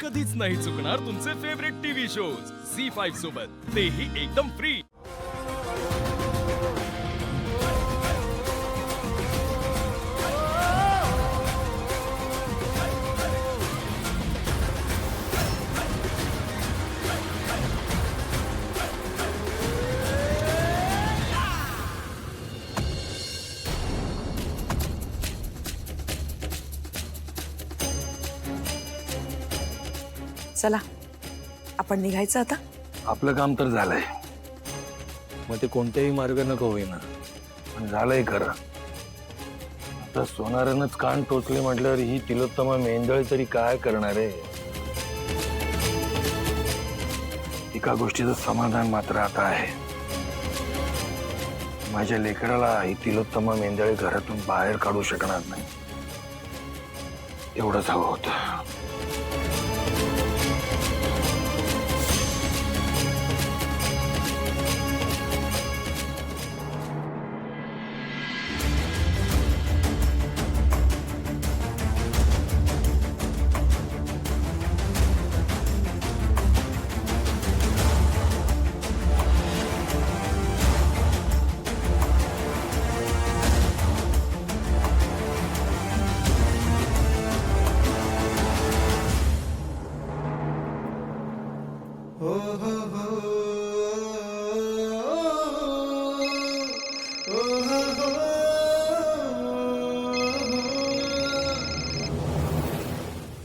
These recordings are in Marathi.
कधीच नाही चुकणार तुमचे फेवरेट टीव्ही शोज झी5 सोबत, तेही एकदम फ्री। चला आपण निघायचं आता। आपलं काम तर झालंय, मग ते कोणत्याही मार्गाने का होईना पण झालंय खरं। आता सोनारानंच कान टोचले म्हटल्यावर ही तिलोत्तमा मेंदळ तरी काय करणार आहे। एका गोष्टीचं समाधान मात्र आता आहे, माझ्या लेकराला ही तिलोत्तमा मेंदळे घरातून बाहेर काढू शकणार नाही, एवढंच हवं होतं।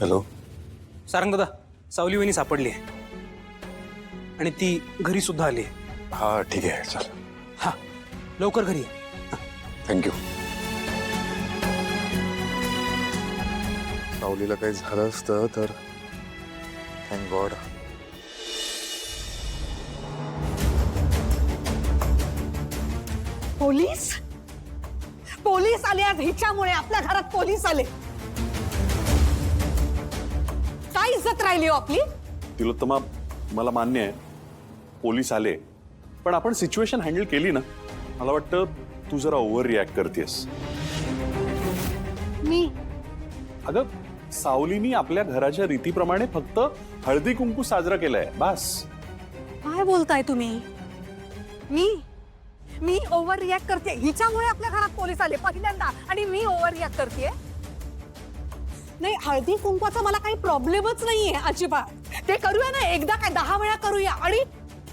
हॅलो सारंग दादा, सावली वहिनी सापडली आहे आणि ती घरी सुद्धा आली आहे। हा ठीक आहे, चल। हा लवकर घरी ये। थँक्यू। सावलीला काही झालं असतं तर थँक गॉड। पोलीस पोलीस आले आज, हिच्यामुळे आपल्या घरात पोलीस आले। काय इज्जत राहिली हो आपली? तिलोत्तमा, मला मान्य आहे पोलीस आले, पण आपण सिच्युएशन हँडल केली ना। मला वाटतं तू जरा ओव्हर रिॲक्ट करतेस। मी अगं, सावलीनी आपल्या घराच्या रीतीप्रमाणे फक्त हळदी कुंकू साजरा केलाय, बस। काय बोलताय तुम्ही? मी ओव्हर रिॲक्ट करते, हिच्यामुळे आपल्या घरात पोलीस आले पहिल्यांदा, आणि मी ओव्हर रिॲक्ट करते? नाही, हळदी कुंकवाचा मला काही प्रॉब्लेमच नाहीये अजिबात। ते करूया ना, एकदा काय 10 वेळा करूया। आणि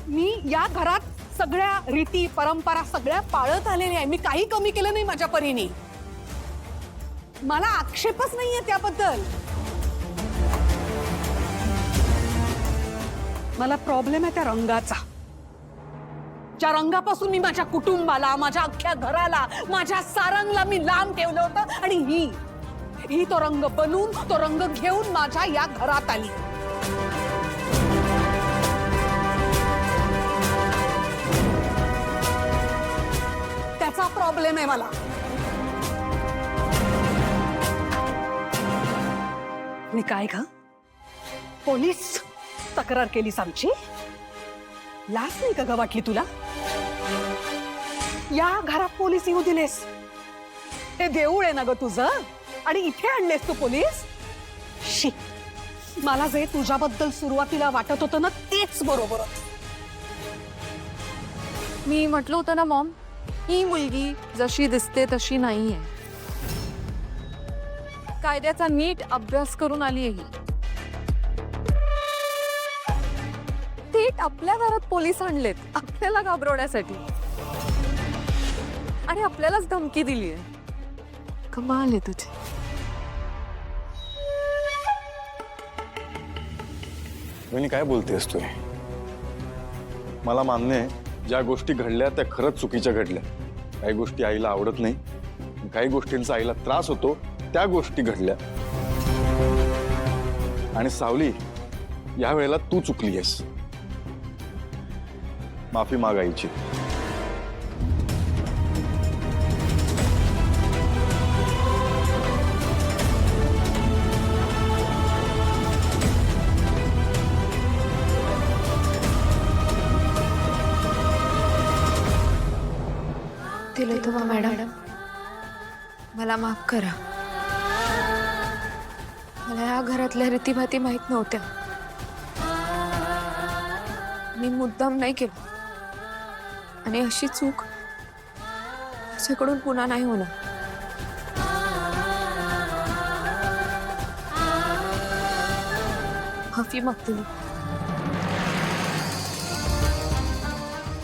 मी या घरात सगळ्या रीती परंपरा सगळ्या पाळत आलेल्या आहे, मी काही कमी केलं नाही माझ्या परीने। मला आक्षेपच नाहीये त्याबद्दल। मला प्रॉब्लेम आहे त्या रंगाचा, ज्या रंगापासून मी माझ्या कुटुंबाला, माझ्या अख्ख्या घराला, माझ्या सारंगला मी लांब ठेवलं होतं, आणि ही तो रंग बनून, तो रंग घेऊन माझ्या या घरात आली। त्याचा प्रॉब्लेम आहे मला। मी काय ग, पोलीस तक्रार केलीस आमची? लाज नाही का ग वाटली तुला? या घरात पोलीस येऊ दिलेस? हे देऊळ आहे ना ग तुझं, आणि इथे आणलेस तू पोलीस? शी, मला जे तुझ्याबद्दल सुरुवातीला वाटत होतं ना, तेच बरोबर होतं। मी म्हटलं होतं ना मॉम, ही मुलगी जशी दिसते तशी नाहीये, कायद्याचा नीट अभ्यास करून आली आहे। थेट आपल्या घरात पोलीस आणलेत आपल्याला घाबरवण्यासाठी, आणि आपल्यालाच धमकी दिली आहे। कमाल आहे तुझी। वहिनी काय बोलतेस तू? मला मान्य आहे ज्या गोष्टी घडल्या त्या खरंच चुकीच्या घडल्या। काही गोष्टी आईला आवडत नाही, काही गोष्टींचा आईला त्रास होतो, त्या गोष्टी घडल्या। आणि सावली, या वेळेला तू चुकली आहेस, माफी माग आईची। तिलोत्तमा मॅडम, मला माफ करा। मला मला या घरातल्या रीतीभाती माहित नव्हत्या. मी मुद्दाम नाही केलं आणि अशी चूक माझ्याकडून पुन्हा नाही होणार. माफी मागते मी.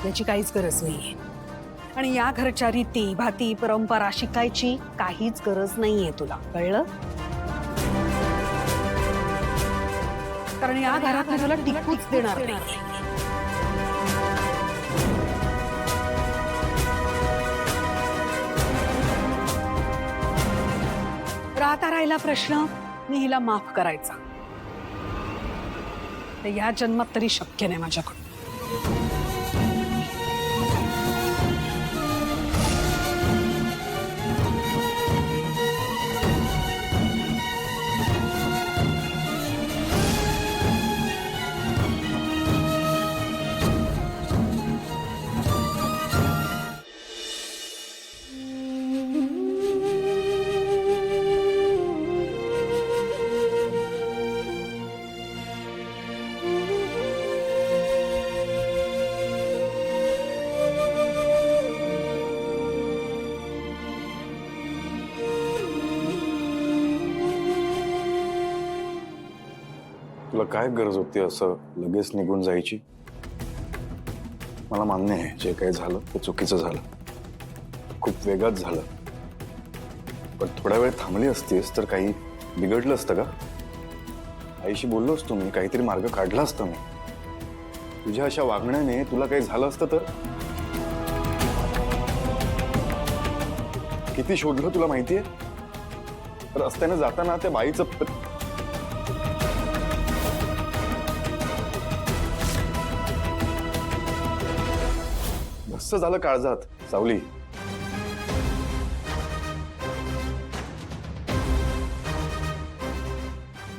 याची काहीच गरज नाहीये आणि या घरच्या रीती भाती परंपरा शिकायची काहीच गरज नाहीये तुला, कळलं? कारण या घरात मी तुला टिकूच देणार नाही. आता राहिला प्रश्न मी हिला माफ करायचा. ते या जन्मात तरी शक्य नाही माझ्याकडून. तुला काय गरज होती असं लगेच निघून जायची? मला मान्य आहे जे काही झालं ते चुकीचं झालं, खूप वेगात झालं. पण थोडा वेळ थांबली असतीस तर काही बिघडलं असतं का? आईशी बोललो असतो मी, काहीतरी मार्ग काढला असता मी. तुझ्या अशा वागण्याने तुला काही झालं असतं तर? किती शोधलं तुला माहितीये? रस्त्याने जाताना त्या बाईचं धस्स झालं काळजात. सावली,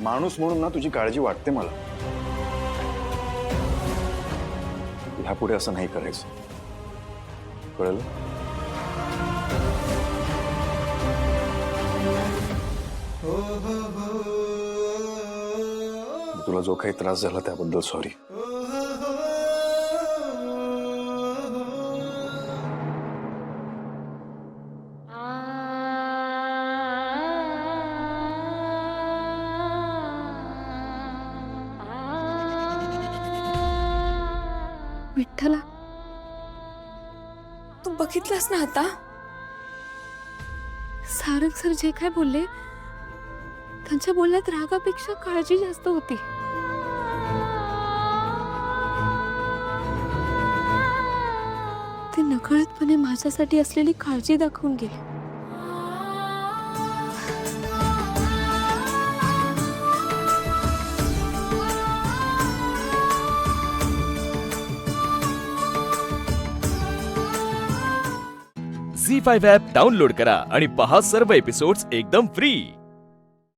माणूस म्हणून ना तुझी काळजी वाटते मला. ह्यापुढे असं नाही करायचं, कळलं? तुला जो काही त्रास झाला त्याबद्दल सॉरी. विठ्ठला, तू बघितलंस ना आता? सारंग सर जे काय बोलले त्यांच्या बोलण्यात रागापेक्षा काळजी जास्त होती. ते नकळतपणे माझ्यासाठी असलेली काळजी दाखवून गेले. झी5 ॲप डाउनलोड करा आणि पहा सर्व एपिसोड्स एकदम फ्री.